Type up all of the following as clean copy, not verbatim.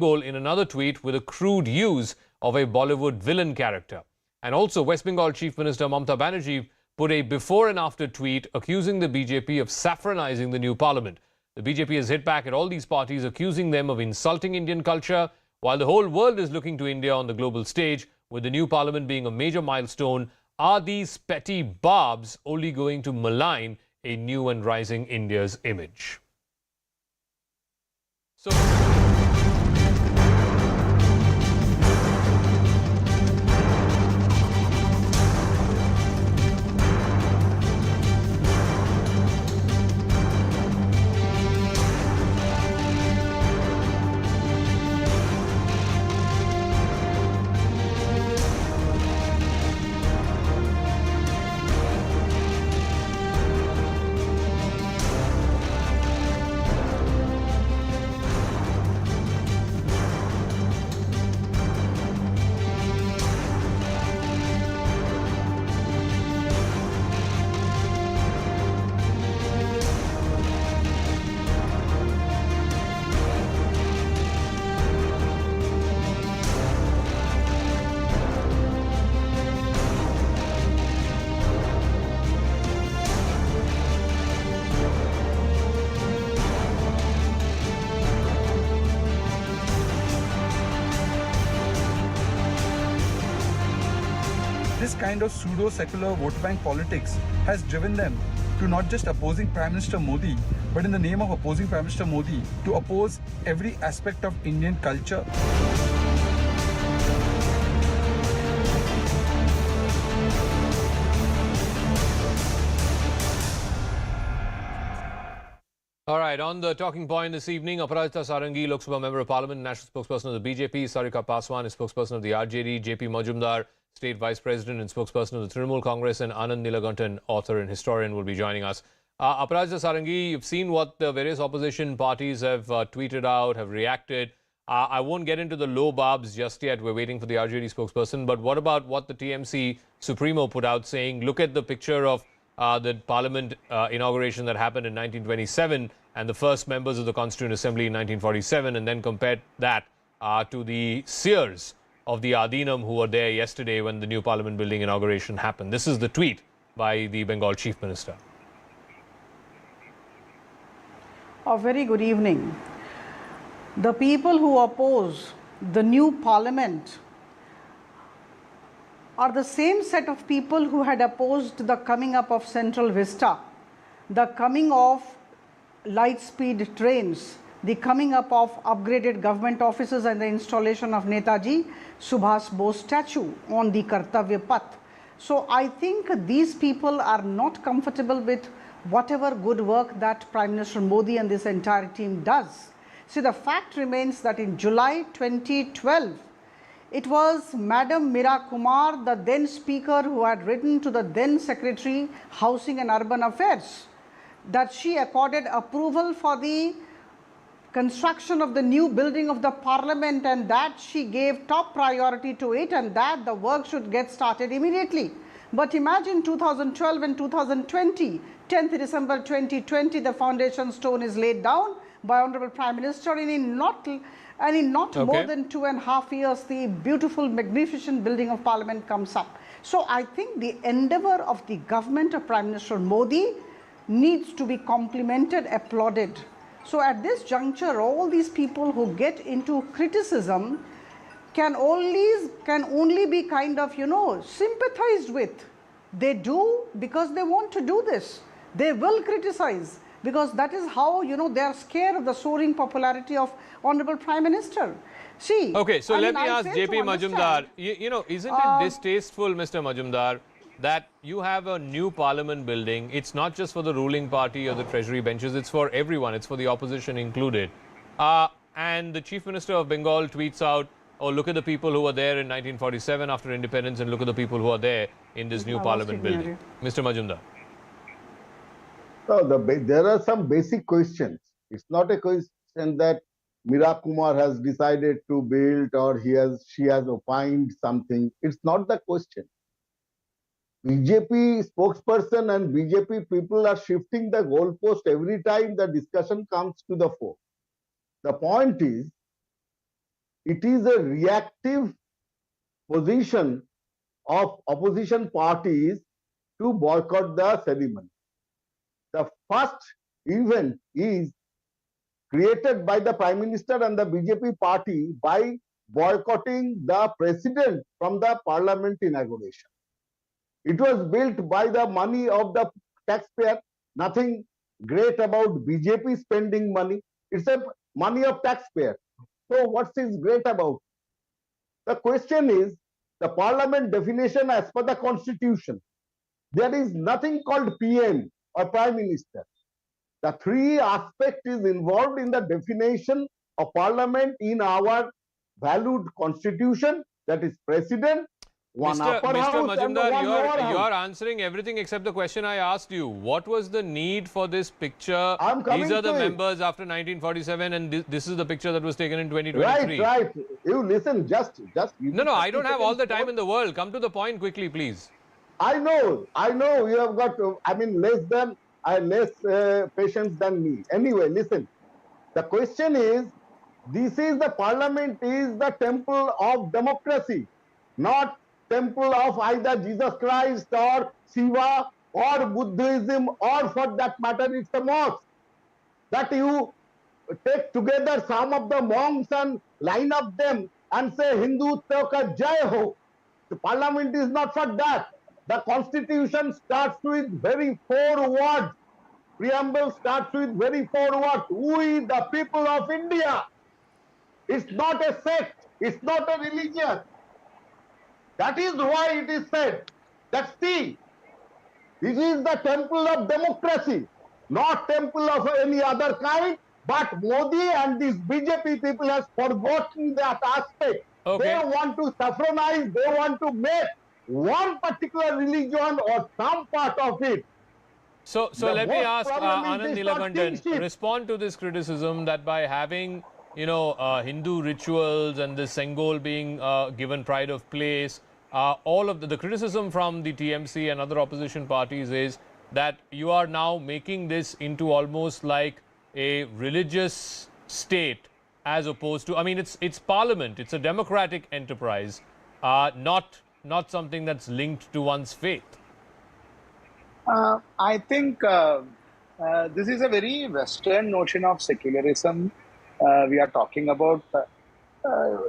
Sengol in another tweet with a crude use of a Bollywood villain character. And also, West Bengal Chief Minister Mamata Banerjee put a before and after tweet accusing the BJP of saffronizing the new parliament. The BJP has hit back at all these parties, accusing them of insulting Indian culture, while the whole world is looking to India on the global stage, with the new parliament being a major milestone. Are these petty barbs only going to malign a new and rising India's image? So this kind of pseudo-secular vote bank politics has driven them to not just opposing Prime Minister Modi, but in the name of opposing Prime Minister Modi, to oppose every aspect of Indian culture. all right, on the talking point this evening, Aparajita Sarangi, Lok Sabha Member of Parliament, National Spokesperson of the BJP, Sarika Paswan is spokesperson of the RJD, JP Majumdar, State Vice President and spokesperson of the Trinamool Congress, and Anand Nilagantan, author and historian, will be joining us. Aparajita Sarangi, you've seen what the various opposition parties have tweeted out, have reacted. I won't get into the low barbs just yet. We're waiting for the RJD spokesperson. But what about what the TMC Supremo put out saying, look at the picture of the Parliament inauguration that happened in 1927 and the first members of the Constituent Assembly in 1947, and then compared that to the seers of the Adinam who were there yesterday when the new Parliament building inauguration happened. This is the tweet by the Bengal Chief Minister. A very good evening. The people who oppose the new Parliament are the same set of people who had opposed the coming up of Central Vista, the coming of light-speed trains, the coming up of upgraded government offices and the installation of Netaji Subhas Bose statue on the Kartavya Path. So I think these people are not comfortable with whatever good work that Prime Minister Modi and this entire team does. See, the fact remains that in July 2012, it was Madam Meera Kumar, the then speaker, who had written to the then Secretary, Housing and Urban Affairs, that she accorded approval for the construction of the new building of the Parliament, and that she gave top priority to it, and that the work should get started immediately. But imagine 2012 and 2020, 10th December 2020, the foundation stone is laid down by Honorable Prime Minister, and in not more than 2.5 years, the beautiful, magnificent building of Parliament comes up. So I think the endeavour of the government of Prime Minister Modi needs to be complimented, applauded. So at this juncture, all these people who get into criticism can only be kind of, sympathized with. They do because they want to do this. They will criticize because that is how, they are scared of the soaring popularity of Honorable Prime Minister. See. Okay, so let me ask JP Majumdar, isn't it distasteful, Mr. Majumdar, that you have a new Parliament building? It's not just for the ruling party or the Treasury benches, it's for everyone, it's for the opposition included. And the Chief Minister of Bengal tweets out, oh, look at the people who were there in 1947 after independence, and look at the people who are there in this new Parliament building. Mr. Majumdar. No, there are some basic questions. It's not a question that Meera Kumar has decided to build or she has opined something. It's not the question. BJP spokesperson and BJP people are shifting the goalpost every time the discussion comes to the fore. The point is, It is a reactive position of opposition parties to boycott the ceremony. The first event is created by the Prime Minister and the BJP party by boycotting the President from the Parliament inauguration. It was built by the money of the taxpayer. Nothing great about BJP spending money. It's a money of taxpayer. So what is great about it? The question is, the Parliament definition as per the Constitution. There is nothing called PM or Prime Minister. The three aspects is involved in the definition of Parliament in our valued Constitution, that is President, one Mr. upper house and one Majumdar, lower house. you're answering everything except the question I asked you. What was the need for this picture? I'm coming These are the to it. members after 1947 and this is the picture that was taken in 2023. Right. You listen, just. No, I don't have all the time in the world. Come to the point quickly, please. I know. You have got, less patience than me. Anyway, listen. The question is, this is the Parliament is the temple of democracy, not temple of either Jesus Christ or Shiva or Buddhism, or for that matter, it's a mosque. That you take together some of the monks and line up them and say Hindutva ka jai ho. The Parliament is not for that. The Constitution starts with very 4 words. Preamble starts with very 4 words. We, the people of India. It's not a sect. It's not a religion. That is why it is said that, see, this is the temple of democracy, not temple of any other kind. But Modi and these BJP people has forgotten that aspect. Okay. They want to saffronize, they want to make one particular religion or some part of it. So let me ask Anand is not Nilakandan, kingship. respond to this criticism that by having, Hindu rituals and the Sengol being given pride of place, all of the criticism from the TMC and other opposition parties is that you are now making this into almost like a religious state as opposed to, it's Parliament, it's a democratic enterprise, not something that's linked to one's faith. I think this is a very Western notion of secularism we are talking about.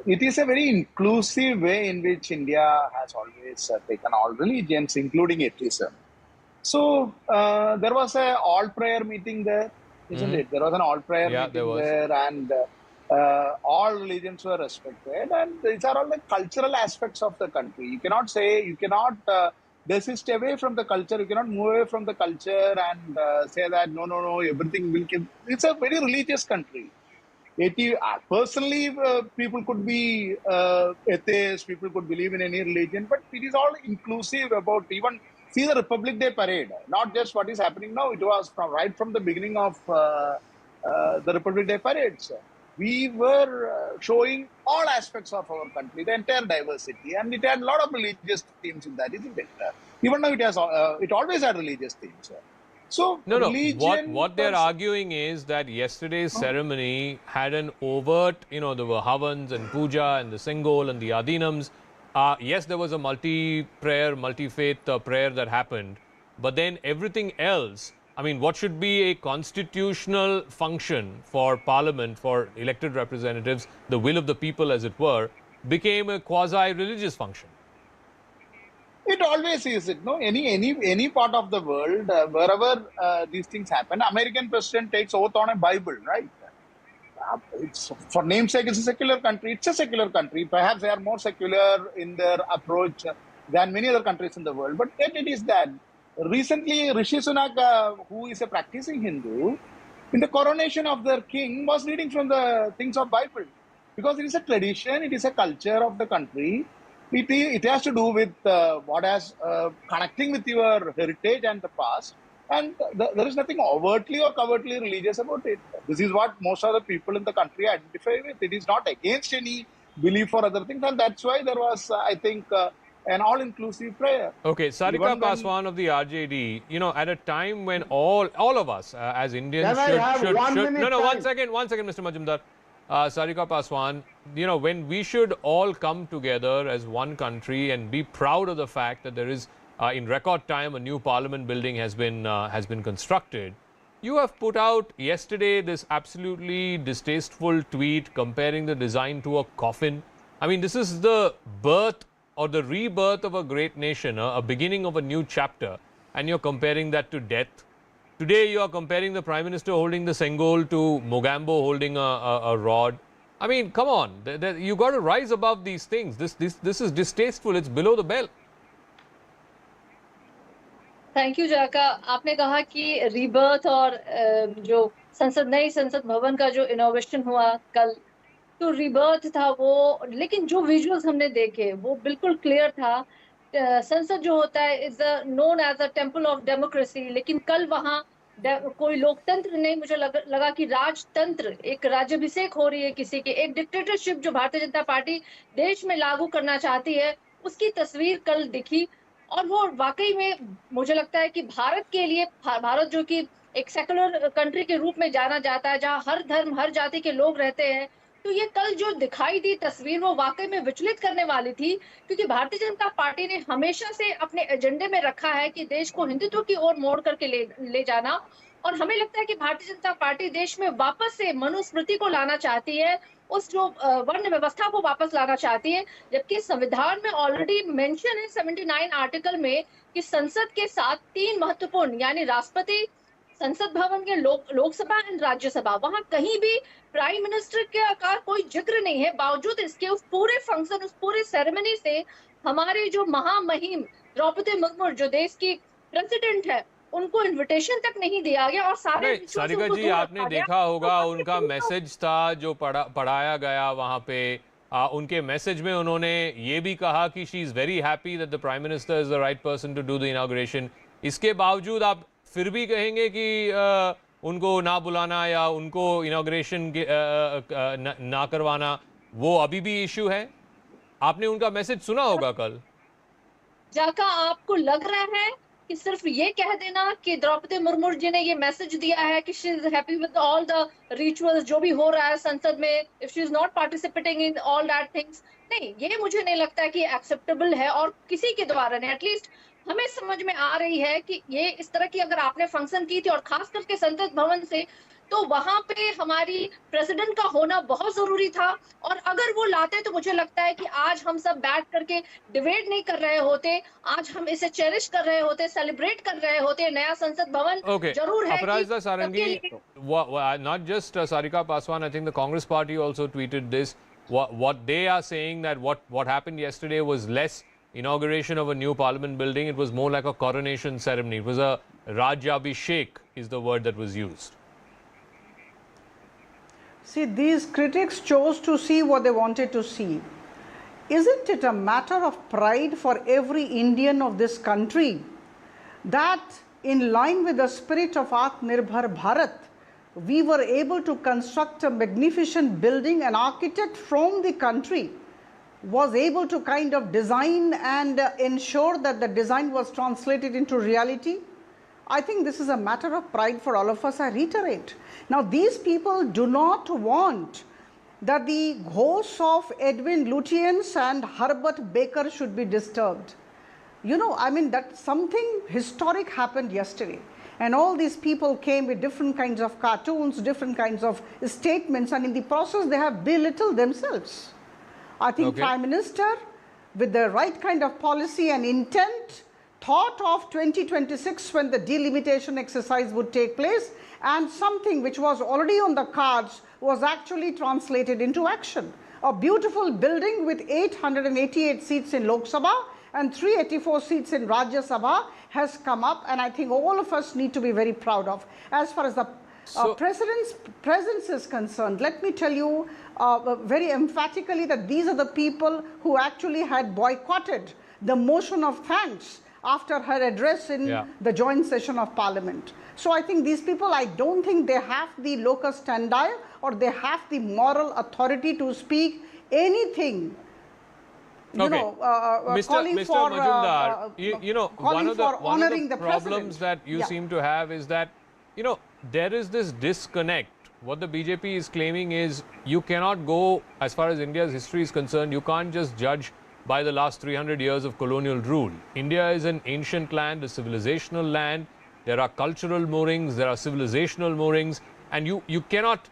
It is a very inclusive way in which India has always taken all religions, including atheism. So there was an all-prayer meeting there, isn't it? There was an all-prayer meeting there, and all religions were respected. And these are all the cultural aspects of the country. You cannot desist away from the culture. You cannot move away from the culture and say that no, everything will keep. It's a very religious country. Personally, people could be atheists, people could believe in any religion, but it is all inclusive about even see the Republic Day parade, not just what is happening now. It was right from the beginning of the Republic Day parades. We were showing all aspects of our country, the entire diversity, and it had a lot of religious themes in that, isn't it? Even now it always had religious themes. So no. What they're arguing is that yesterday's ceremony had an overt, there were havans and puja and the Sengol and the adinams. Yes, there was a multi-prayer, multi-faith prayer that happened, but then everything else, what should be a constitutional function for Parliament, for elected representatives, the will of the people as it were, became a quasi-religious function. It always is, any part of the world, wherever these things happen, American president takes oath on a Bible, right? It's for namesake, it's a secular country. It's a secular country. Perhaps they are more secular in their approach than many other countries in the world. But yet it is that. Recently, Rishi Sunak, who is a practicing Hindu, in the coronation of their king, was reading from the things of Bible. Because it is a tradition, it is a culture of the country. It has to do with what has connecting with your heritage and the past. And there is nothing overtly or covertly religious about it. This is what most of the people in the country identify with. It is not against any belief or other things. And that's why there was, I think, an all-inclusive prayer. Okay, Sarika Paswan of the RJD, at a time when all of us as Indians should... One second, Mr. Majumdar. Sarika Paswan, when we should all come together as one country and be proud of the fact that there is, in record time, a new parliament building has been constructed. You have put out yesterday this absolutely distasteful tweet comparing the design to a coffin. I mean, this is the birth or the rebirth of a great nation, a beginning of a new chapter, and you're comparing that to death. Today, you are comparing the Prime Minister holding the Sengol to Mogambo holding a rod. I mean, come on, you got to rise above these things. This is distasteful. It's below the belt. Thank you जाका। आपने कहा कि rebirth और जो नई संसद भवन का जो इनोवेशन हुआ कल, तो रीबर्थ था वो, लेकिन जो विजुअल्स हमने देखे वो बिल्कुल क्लियर था। संसद जो होता है is known as a temple of democracy, लेकिन कल वहाँ कोई लोकतंत्र नहीं, मुझे लगा कि राजतंत्र, एक राज्याभिषेक हो रही है किसी की, एक डिक्टेटरशिप जो भारतीय जनता पार्टी देश में लागू करना चाहती है, उसकी तस्वीर कल दिखी। और वो वाकई में मुझे लगता है कि भारत के लिए, भारत जो कि एक सेकुलर कंट्री के रूप में जाना जाता है, जहां हर धर्म हर जाति के लोग रहते हैं, तो ये कल जो दिखाई दी तस्वीर वो वाकई में विचलित करने वाली थी, क्योंकि भारतीय जनता पार्टी ने हमेशा से अपने एजेंडे में रखा है कि देश को हिंदुत्व की ओर मोड़ करके ले जाना। और हमें लगता है कि भारतीय जनता पार्टी देश में वापस से मनुस्मृति को लाना चाहती है, उस जो वर्ण व्यवस्था को वापस लाना चाहती है, जबकि संविधान में ऑलरेडी मेंशन है 79 आर्टिकल में कि संसद के साथ 3 महत्वपूर्ण, यानी राष्ट्रपति, संसद भवन के लोकसभा एंड राज्यसभा, वहां कहीं भी प्राइम मिनिस्टर का कोई जिक्र नहीं है। बावजूद इसके उस पूरे फंक्शन, उस पूरे सेरेमनी से हमारे जो महामहिम द्रौपदी मुर्मू, जो देश की प्रेसिडेंट है, उनको इनविटेशन तक नहीं दिया गया। और सारे सारिका जी, आपने देखा होगा उनका मैसेज था जो पढ़ाया गया वहां पे। उनके मैसेज में उन्होंने ये भी कहा कि she is very happy that the prime minister is the right person to do the inauguration. इसके बावजूद आप फिर भी कहेंगे कि उनको ना बुलाना या उनको इनॉग्रेशन ना करवाना वो अभी भी इश्यू है। आपने उनका मैसेज सुना होगा कल। जाका, आपको लग रहा है कि सिर्फ ये कह देना कि द्रौपदी मुर्मू जी ने ये मैसेज दिया है कि she is happy with all the rituals जो भी हो रहा है संसद में, if she is not participating in all that things, नहीं, ये मुझे नहीं लगता कि एक्सेप्टेबल है। और किसी के द्वारा नहीं, एटलीस्ट हमें समझ में आ रही है कि ये इस तरह की अगर आपने फंक्शन की थी, और खास करके संसद भवन से, तो वहां पे हमारी प्रेसिडेंट का होना बहुत जरूरी था। और अगर वो लाते तो मुझे लगता है कि आज हम सब बैठ करके डिबेट नहीं कर रहे होते, आज हम इसे चेरिश कर रहे होते, सेलिब्रेट कर रहे होते। नया संसद भवन जरूर है। Aparajita Sarangi, not just Sarika Paswan, I think the Congress party also tweeted this. What they are saying that what happened yesterday was less inauguration of a new parliament building. It was more like a coronation ceremony. It was a Rajyabhishek is the word that was used. See, these critics chose to see what they wanted to see. Isn't it a matter of pride for every Indian of this country that in line with the spirit of Atmanirbhar Bharat, we were able to construct a magnificent building? An architect from the country was able to kind of design and ensure that the design was translated into reality. I think this is a matter of pride for all of us, I reiterate. Now, these people do not want that the ghosts of Edwin Lutyens and Herbert Baker should be disturbed. You know, I mean, that something historic happened yesterday. And all these people came with different kinds of cartoons, different kinds of statements, and in the process they have belittled themselves. I think Prime Minister, with the right kind of policy and intent, thought of 2026 when the delimitation exercise would take place, and something which was already on the cards was actually translated into action. A beautiful building with 888 seats in Lok Sabha and 384 seats in Rajya Sabha has come up, and I think all of us need to be very proud of. As far as the President's presence is concerned, let me tell you very emphatically that these are the people who actually had boycotted the motion of thanks after her address in the joint session of Parliament. So I think these people, I don't think they have the locus standi or they have the moral authority to speak anything. You know, calling Mr. for Majumdar, you know, one of the the problems that you seem to have is that, you know, there is this disconnect What the BJP is claiming is you cannot go, as far as India's history is concerned, you can't just judge by the last 300 years of colonial rule. India is an ancient land, a civilizational land. There are cultural moorings, there are civilizational moorings, and you cannot,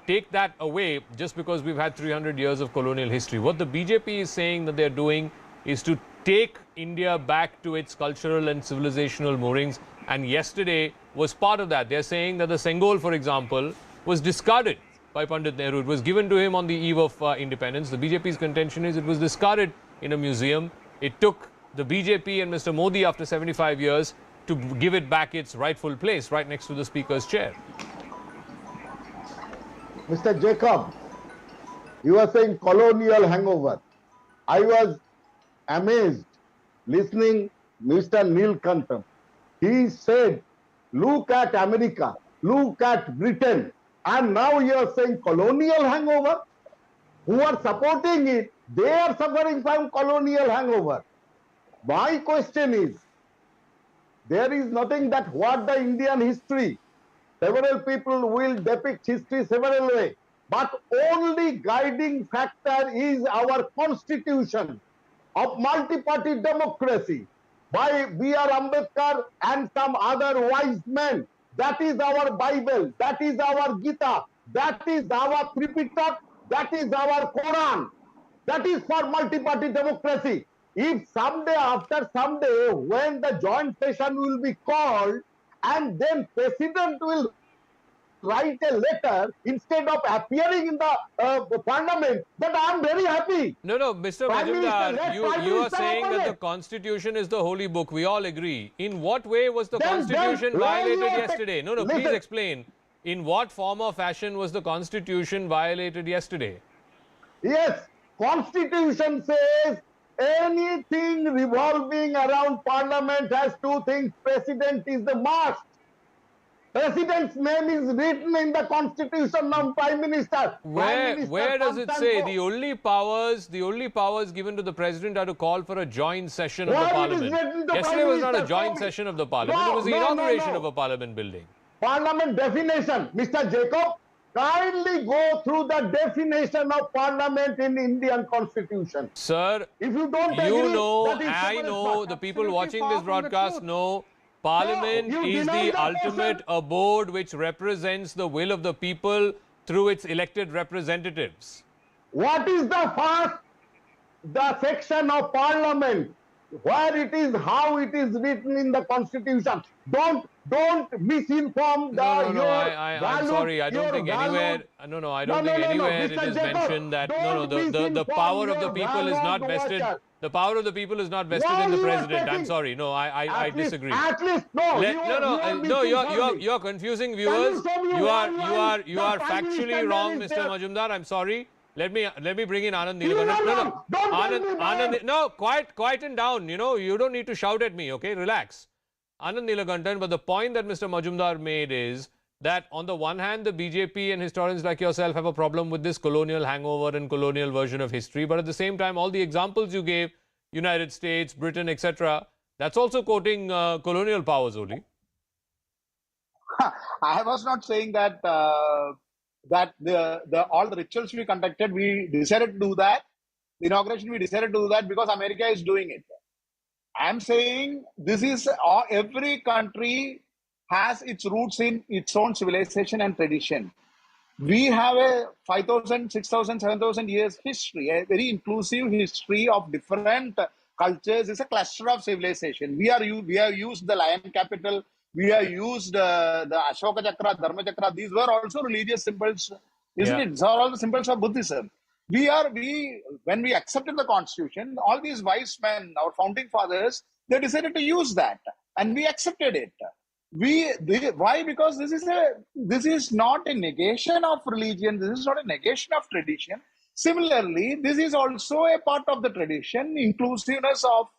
take that away just because we've had 300 years of colonial history. What the BJP is saying that they're doing is to take India back to its cultural and civilizational moorings, and yesterday was part of that. They're saying that the Sengol, for example, was discarded by Pandit Nehru. It was given to him on the eve of independence. The BJP's contention is it was discarded in a museum. It took the BJP and Mr. Modi after 75 years to give it back its rightful place right next to the Speaker's chair. Mr. Jacob, you are saying colonial hangover. I was amazed listening Mr. Neelkantham. He said, look at America, look at Britain, and now you are saying colonial hangover? Who are supporting it, they are suffering from colonial hangover. My question is, there is nothing that what the Indian history, several people will depict history several ways, but only guiding factor is our constitution of multi-party democracy by B.R. Ambedkar and some other wise men. That is our Bible, that is our Gita, that is our Tripitaka, that is our Quran. That is for multi-party democracy. If someday, after someday, when the joint session will be called, and then President will write a letter instead of appearing in the parliament, then I am very happy. No, Mr. Majumdar, you are saying that the Constitution is the holy book. We all agree. In what way was the Constitution violated yesterday? No, please explain. In what form or fashion was the Constitution violated yesterday? Yes, Constitution says anything revolving around parliament has two things. President is the must. President's name is written in the Constitution of Prime Minister. Where does it say the only powers given to the President are to call for a joint session of the Parliament? Yesterday was not a joint session of the Parliament. It was the inauguration of a Parliament building. Parliament definition. Mr. Jacob, kindly go through the definition of Parliament in Indian Constitution. Sir, if you don't agree, I know, the people watching this broadcast know, Parliament is the ultimate abode which represents the will of the people through its elected representatives. What is the section of Parliament where it is, how it is written in the Constitution? Don't misinform the I'm sorry. I don't think anywhere. I don't think anywhere it is mentioned that the power of the people is not vested. The power of the people is not vested in the president. I'm sorry. No, I disagree. At least you're confusing viewers. You are factually wrong, Mr. Majumdar. I'm sorry. Let me bring in Anand Neelakantan. Anand, quieten down. You don't need to shout at me. Okay, relax. Anand Neelakantan. But the point that Mr. Majumdar made is that on the one hand, the BJP and historians like yourself have a problem with this colonial hangover and colonial version of history. But at the same time, all the examples you gave, United States, Britain, etc., that's also quoting colonial powers only. I was not saying that all the rituals we conducted, we decided to do that. The inauguration, we decided to do that because America is doing it. I'm saying this is every country has its roots in its own civilization and tradition. We have a 5,000, 6,000, 7,000 years history, a very inclusive history of different cultures. It's a cluster of civilization. We have used the lion capital. We have used the Ashoka Chakra, Dharma Chakra. These were also religious symbols, isn't it? These are all the symbols of Buddhism. When we accepted the Constitution, all these wise men, our founding fathers, they decided to use that, and we accepted it. Why? Because this is not a negation of religion. This is not a negation of tradition. Similarly, this is also a part of the tradition, inclusiveness of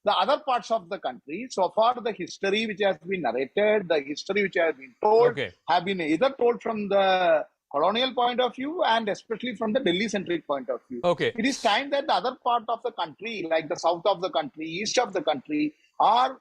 the other parts of the country. So far, the history which has been narrated, the history which has been told, have been either told from the colonial point of view and especially from the Delhi-centric point of view. It is time that the other part of the country, like the south of the country, east of the country, are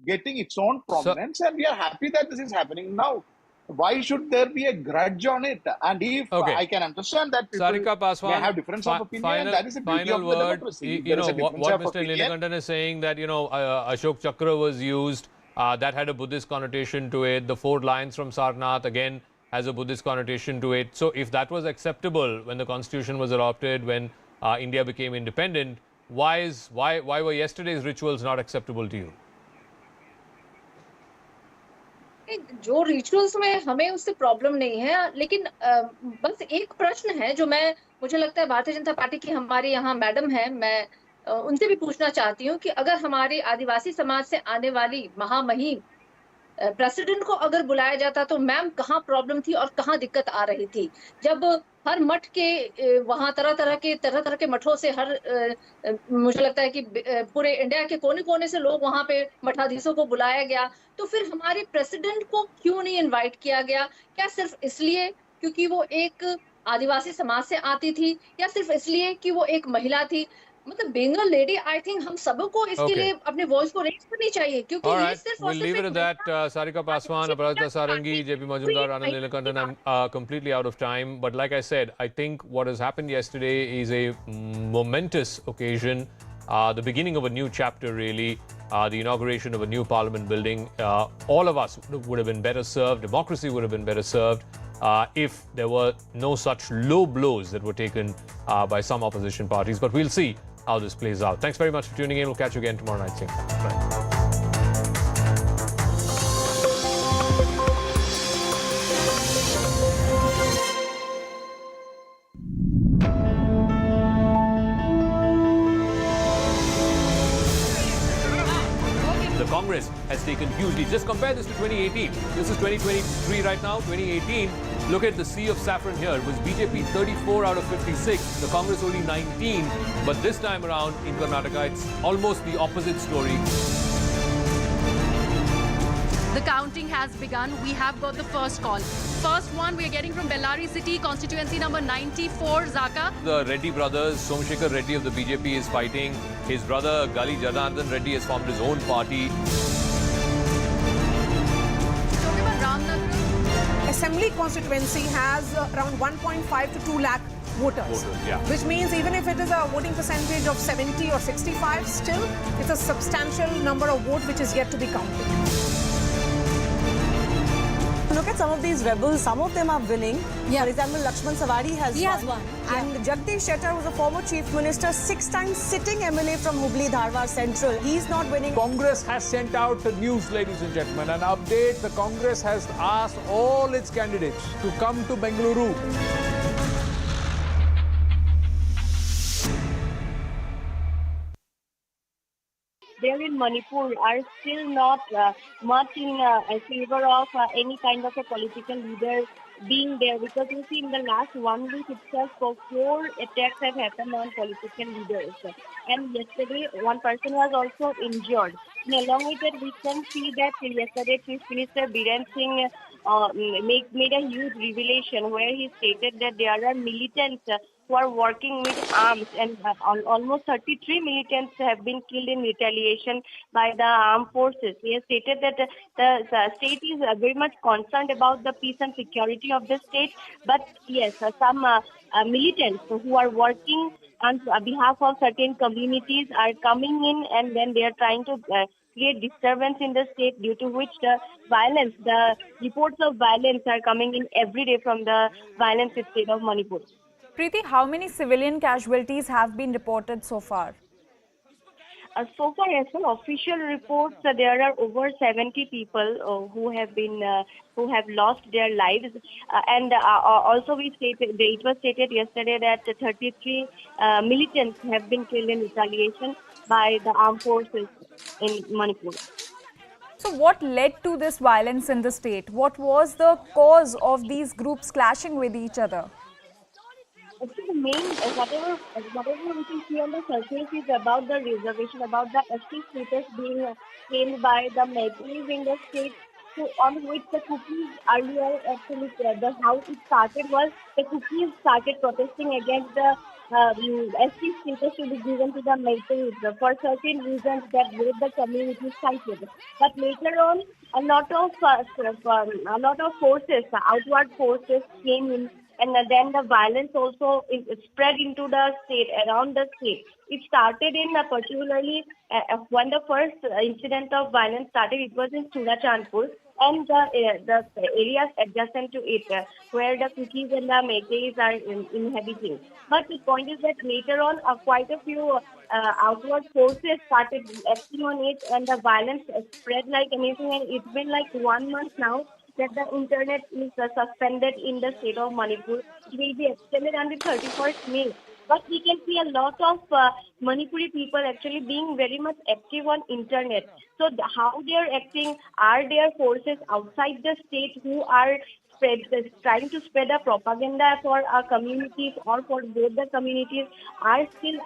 getting its own prominence, and we are happy that this is happening now. Why should there be a grudge on it? And if Okay. I can understand that people Sarika may Paswan, have difference of opinion, that is the beauty final of the word. democracy. If You there is know, a difference what of Mr. opinion, Neelakantan is saying that, Ashok Chakra was used. That had a Buddhist connotation to it. The 4 lions from Sarnath, again, has a Buddhist connotation to it. So if that was acceptable when the constitution was adopted, when India became independent, why were yesterday's rituals not acceptable to you? जो rituals में हमें उससे problem नहीं है, लेकिन बस एक प्रश्न है जो मुझे लगता है भारतीय जनता पार्टी की हमारी यहाँ मैडम है, मैं उनसे भी पूछना चाहती हूँ कि अगर हमारे आदिवासी समाज से आने वाली महामहिम प्रेसिडेंट को अगर बुलाया जाता तो मैम कहाँ प्रॉब्लम थी और कहाँ दिक्कत आ रही थी? जब हर मठ के वहाँ तरह-तरह के मठों से मुझे लगता है कि पूरे इंडिया के कोने-कोने से लोग वहाँ पे मठाधीशों को बुलाया गया, तो फिर हमारे प्रेसिडेंट को क्यों नहीं इनवाइट किया गया? क्या सिर्फ इसलिए क्योंकि वो एक आदिवासी समाज से आती थी या सिर्फ इसलिए कि वो एक महिला थी? मतलब being a lady, I think हम सबको इसके लिए अपने वॉइस को रेज करनी चाहिए, क्योंकि All ये right, सिर्फ और we'll सिर्फ leave it at that. Sarika Paswan, Aparajita Sarangi, JP Majumdar, Anand Neelakantan. I'm completely out of time. But like I said, I think what has happened yesterday is a momentous occasion, the beginning of a new chapter, really, the inauguration of a new parliament building. All of us would have been better served, democracy would have been better served, if there were no such low blows that were taken by some opposition parties. But we'll see how this plays out. Thanks very much for tuning in. We'll catch you again tomorrow night. Same time. Bye. The Congress has taken huge lead. Just compare this to 2018. This is 2023 right now. 2018, look at the sea of saffron here. It was BJP 34 out of 56. The Congress only 19. But this time around in Karnataka, it's almost the opposite story. The counting has begun. We have got the first call. First one we are getting from Bellary City, constituency number 94, Zaka. The Reddy brothers, Somashekar Reddy of the BJP is fighting. His brother Gali Janardhan Reddy has formed his own party. Talking about Ramnagar. Assembly constituency has around 1.5 to 2 lakh voters. Yeah. Which means even if it is a voting percentage of 70 or 65, still it's a substantial number of votes which is yet to be counted. Look at some of these rebels, some of them are winning. Yeah. For example, Lakshman Sawadi has won. And Jagdish Shettar was a former chief minister, 6 times sitting MLA from Hubli Dharwar Central. He's not winning. Congress has sent out the news, ladies and gentlemen, an update. The Congress has asked all its candidates to come to Bengaluru. There in Manipur are still not much in favor of any kind of a political leader being there, because you see in the last 1 week itself, 4 attacks have happened on political leaders. And yesterday, one person was also injured. And along with that, we can see that yesterday Chief Minister Biren Singh made a huge revelation where he stated that there are militants who are working with arms, and almost 33 militants have been killed in retaliation by the armed forces. He has stated that the state is very much concerned about the peace and security of the state, but yes, some militants who are working on behalf of certain communities are coming in, and then they are trying to create disturbance in the state, due to which the reports of violence are coming in every day from the violence state of Manipur. Preeti, how many civilian casualties have been reported so far? So far, as per official reports, there are over 70 people who have lost their lives, and also it was stated yesterday that 33 militants have been killed in retaliation by the armed forces in Manipur. So what led to this violence in the state? What was the cause of these groups clashing with each other? Actually, the main, whatever we can see on the surface is about the reservation, about the ST status being claimed by the Maitris in the state, on which the Cookies earlier, actually, how it started was the Cookies started protesting against the SC status to be given to the Meiteis for certain reasons that both the communities cited. But later on, a lot of forces, outward forces came in, and then the violence also spread into the state, around the state. It started in particularly when the first incident of violence started. It was in Surachandpur and the areas adjacent to it, where the Kukis and the Meiteis are inhabiting. But the point is that later on, quite a few outward forces started acting on it, and the violence spread like anything. And it's been like 1 month now that the internet is suspended in the state of Manipur. It will be extended until 31st May. But we can see a lot of Manipuri people actually being very much active on internet. So how they are acting, are there forces outside the state who are trying to spread a propaganda for our communities or for both the communities, are still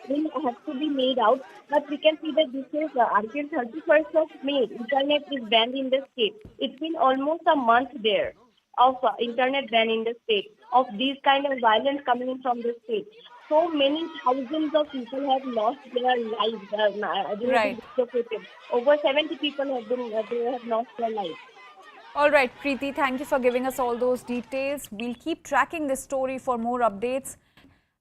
will have to be made out. But we can see that this is until 31st of May, internet is banned in the state. It's been almost a month there of internet ban in the state, of these kind of violence coming in from the state. So many thousands of people have lost their lives. Right. Over 70 people have lost their lives. All right, Preeti, thank you for giving us all those details. We'll keep tracking this story for more updates.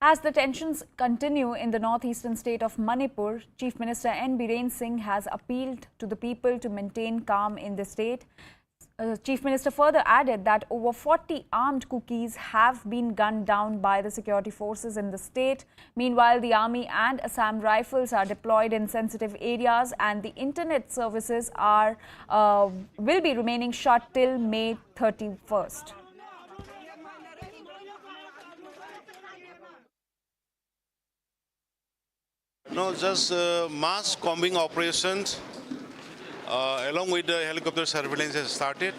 As the tensions continue in the northeastern state of Manipur, Chief Minister N. Biren Singh has appealed to the people to maintain calm in the state. Chief Minister further added that over 40 armed Kukis have been gunned down by the security forces in the state. Meanwhile, the army and Assam Rifles are deployed in sensitive areas, and the internet services will be remaining shut till May 31st. No, just mass combing operations along with the helicopter surveillance has started,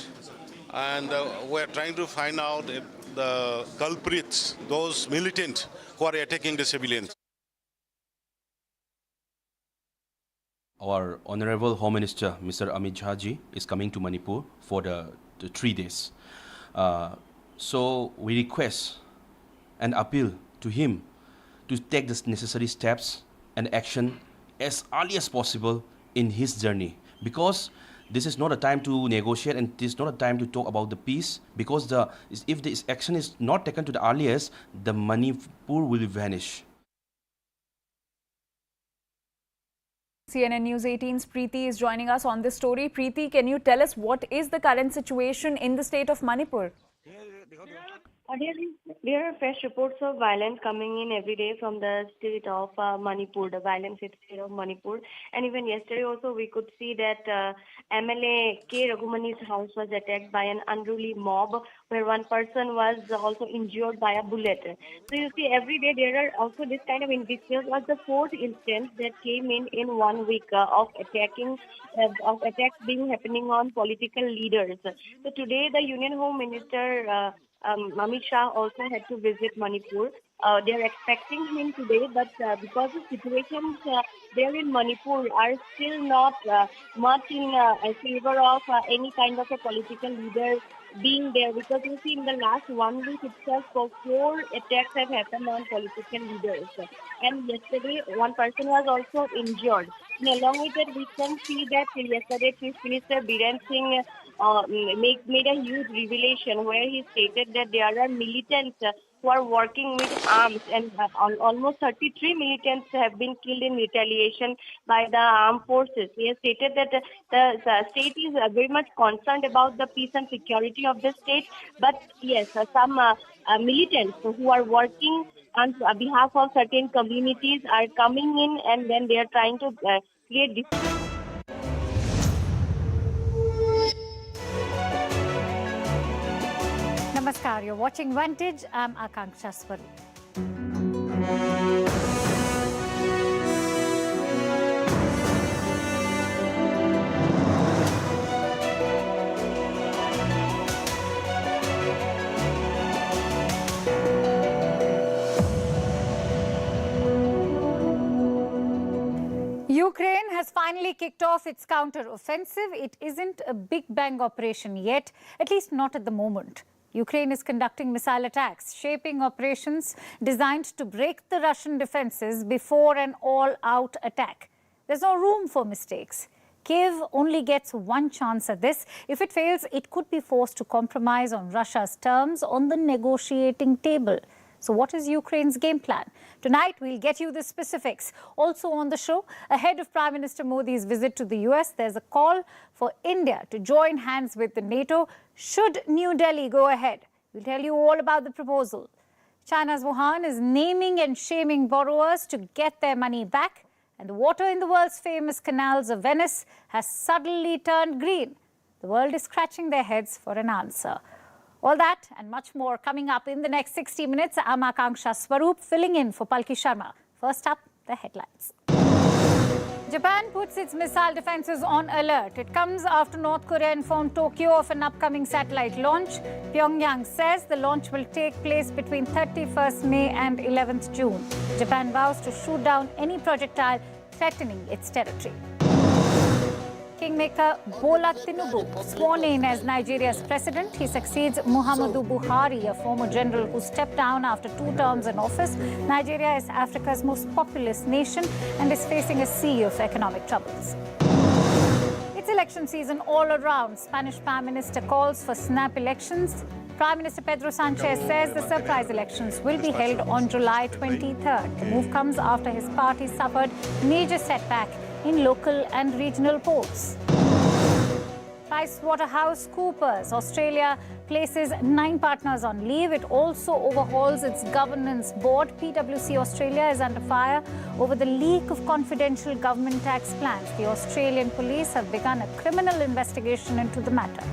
and we're trying to find out the culprits, those militants who are attacking the civilians. Our Honorable Home Minister, Mr. Amit Shah ji, is coming to Manipur for the 3 days. So we request and appeal to him to take the necessary steps and action as early as possible in his journey, because this is not a time to negotiate and it is not a time to talk about the peace, because if this action is not taken to the earliest, the Manipur will vanish. CNN News 18's Preeti is joining us on this story. Preeti, can you tell us what is the current situation in the state of Manipur? There are fresh reports of violence coming in every day from the state of Manipur, the violence in the state of Manipur. And even yesterday also we could see that MLA K. Raghumani's house was attacked by an unruly mob, where one person was also injured by a bullet. So you see, every day there are also this kind of incidents. This was the 4th instance that came in 1 week of attacks happening on political leaders. So today the Union Home Minister Amit Shah also had to visit Manipur. They are expecting him today, but because the situations there in Manipur are still not much in favor of any kind of a political leader being there, because you see in the last 1 week itself, 4 attacks have happened on political leaders. And yesterday, one person was also injured. And along with that, we can see that yesterday Chief Minister Biren Singh made a huge revelation where he stated that there are militants who are working with arms, and almost 33 militants have been killed in retaliation by the armed forces. He has stated that the state is very much concerned about the peace and security of the state, but yes, some militants who are working on behalf of certain communities are coming in, and then they are trying to create this. Namaskar, you're watching Vantage. I'm Akanksha Swarup. Ukraine has finally kicked off its counter-offensive. It isn't a big bang operation yet, at least not at the moment. Ukraine is conducting missile attacks, shaping operations designed to break the Russian defenses before an all-out attack. There's no room for mistakes. Kiev only gets one chance at this. If it fails, it could be forced to compromise on Russia's terms on the negotiating table. So what is Ukraine's game plan? Tonight, we'll get you the specifics. Also on the show, ahead of Prime Minister Modi's visit to the US, there's a call for India to join hands with the NATO should New Delhi go ahead. We'll tell you all about the proposal. China's Wuhan is naming and shaming borrowers to get their money back. And the water in the world's famous canals of Venice has suddenly turned green. The world is scratching their heads for an answer. All that and much more coming up in the next 60 minutes. I'm Akanksha Swaroop, filling in for Palki Sharma. First up, the headlines. Japan puts its missile defenses on alert. It comes after North Korea informed Tokyo of an upcoming satellite launch. Pyongyang says the launch will take place between 31st May and 11th June. Japan vows to shoot down any projectile threatening its territory. Kingmaker Bola Tinubu, sworn in as Nigeria's president. He succeeds Muhammadu Buhari, a former general who stepped down after 2 terms in office. Nigeria is Africa's most populous nation and is facing a sea of economic troubles. It's election season all around. Spanish Prime Minister calls for snap elections. Prime Minister Pedro Sanchez says the surprise elections will be held on July 23rd. The move comes after his party suffered major setback in local and regional polls. PricewaterhouseCoopers Australia places 9 partners on leave. It also overhauls its governance board. PwC Australia is under fire over the leak of confidential government tax plans. The Australian police have begun a criminal investigation into the matter.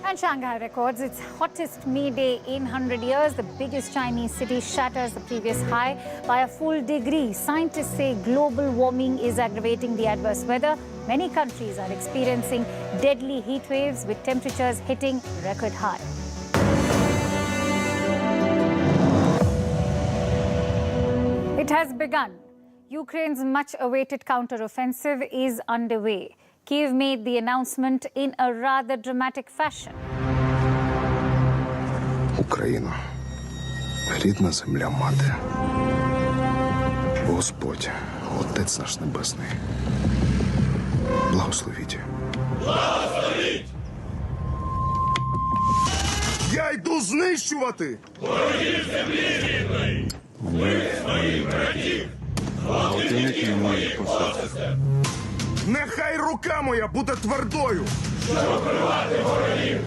And Shanghai records its hottest May day in 100 years. The biggest Chinese city shatters the previous high by a full degree. Scientists say global warming is aggravating the adverse weather. Many countries are experiencing deadly heat waves with temperatures hitting record high. It has begun. Ukraine's much-awaited counter-offensive is underway. Kiev made the announcement in a rather dramatic fashion. Україна, рідна земля мати. Господь, Отець наш Небесний. Благословіть. Благословіть! Я йду знищувати! Ворогів землі рідної! Ви своїх братів! Благословіть моїх посадок! Нехай рука моя буде твердою, щоб вбивати ворогів.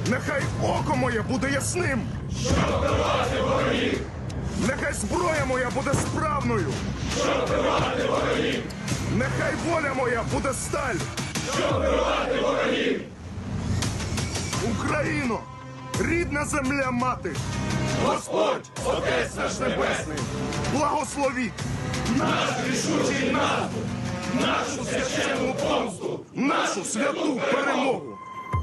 Нехай око моє буде ясним, щоб вбивати ворогів. Нехай зброя моя буде справною, щоб вбивати ворогів. Нехай воля моя буде сталь, щоб вбивати ворогів. Україно, рідна земля мати. Господь, Отець наш Небесний, благословіть наш рішучий наступ.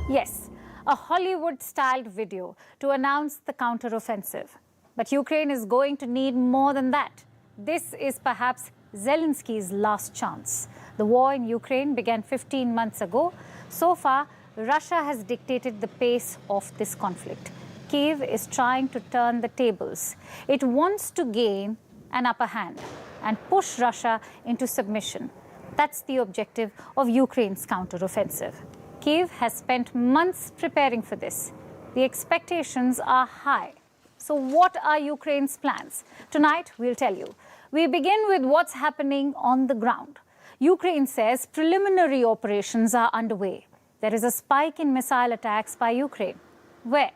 Yes, a Hollywood-styled video to announce the counter-offensive. But Ukraine is going to need more than that. This is perhaps Zelensky's last chance. The war in Ukraine began 15 months ago. So far, Russia has dictated the pace of this conflict. Kiev is trying to turn the tables. It wants to gain an upper hand and push Russia into submission. That's the objective of Ukraine's counter-offensive. Kiev has spent months preparing for this. The expectations are high. So what are Ukraine's plans? Tonight, we'll tell you. We begin with what's happening on the ground. Ukraine says preliminary operations are underway. There is a spike in missile attacks by Ukraine. Where?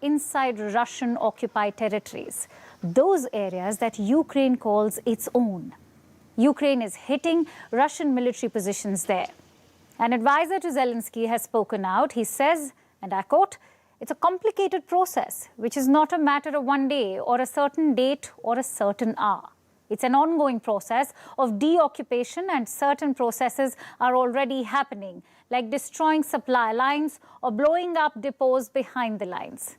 Inside Russian-occupied territories. Those areas that Ukraine calls its own. Ukraine is hitting Russian military positions there. An advisor to Zelensky has spoken out. He says, and I quote, "It's a complicated process, which is not a matter of one day or a certain date or a certain hour. It's an ongoing process of deoccupation, and certain processes are already happening, like destroying supply lines or blowing up depots behind the lines.